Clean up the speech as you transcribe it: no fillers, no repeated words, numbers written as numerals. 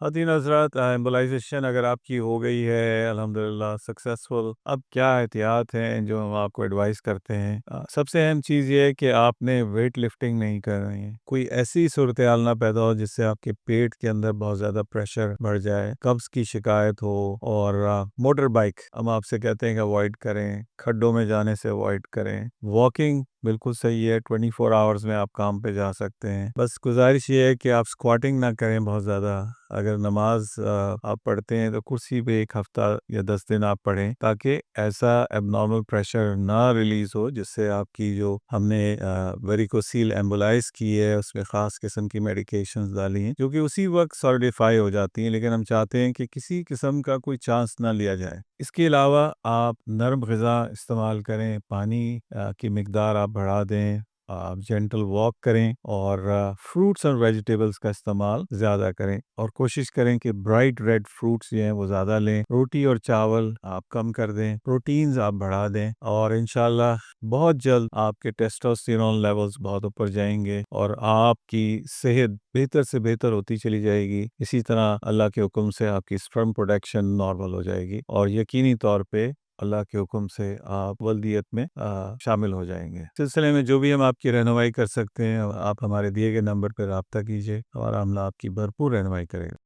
خواتین حضرات، ایمبولائزیشن اگر آپ کی ہو گئی ہے الحمدللہ سکسیسفل، اب کیا احتیاط ہیں جو ہم آپ کو ایڈوائز کرتے ہیں؟ سب سے اہم چیز یہ ہے کہ آپ نے ویٹ لفٹنگ نہیں کر رہی ہیں، کوئی ایسی صورتحال نہ پیدا ہو جس سے آپ کے پیٹ کے اندر بہت زیادہ پریشر بڑھ جائے، قبض کی شکایت ہو، اور موٹر بائک ہم آپ سے کہتے ہیں کہ اوائڈ کریں، کھڈوں میں جانے سے اوائڈ کریں، واکنگ بالکل صحیح ہے، 24 آورز میں آپ کام پہ جا سکتے ہیں۔ بس گزارش یہ ہے کہ آپ اسکواٹنگ نہ کریں بہت زیادہ۔ اگر نماز آپ پڑھتے ہیں تو کرسی پہ 1 ہفتہ یا 10 دن آپ پڑھیں، تاکہ ایسا ایب نارمل پریشر نہ ریلیز ہو جس سے آپ کی جو ہم نے ویریکوسیل ایمبولائز کی ہے اس میں خاص قسم کی میڈیکیشنز ڈالی ہیں جو کہ اسی وقت سالیڈیفائی ہو جاتی ہیں، لیکن ہم چاہتے ہیں کہ کسی قسم کا کوئی چانس نہ لیا جائے۔ اس کے علاوہ آپ نرم غذا استعمال کریں، پانی کی مقدار آپ بڑھا دیں، آپ جینٹل واک کریں، اور فروٹس اور ویجیٹیبلز کا استعمال زیادہ کریں، اور کوشش کریں کہ برائٹ ریڈ فروٹس جو ہیں وہ زیادہ لیں، روٹی اور چاول آپ کم کر دیں، پروٹینز آپ بڑھا دیں، اور انشاءاللہ بہت جلد آپ کے ٹیسٹوسٹیرون لیولز بہت اوپر جائیں گے اور آپ کی صحت بہتر سے بہتر ہوتی چلی جائے گی۔ اسی طرح اللہ کے حکم سے آپ کی سپرم پروڈکشن نارمل ہو جائے گی، اور یقینی طور پہ اللہ کے حکم سے آپ ولدیت میں شامل ہو جائیں گے۔ سلسلے میں جو بھی ہم آپ کی رہنمائی کر سکتے ہیں، آپ ہمارے دیے گئے نمبر پر رابطہ کیجیے، ہمارا عملہ آپ کی بھرپور رہنمائی کرے گا۔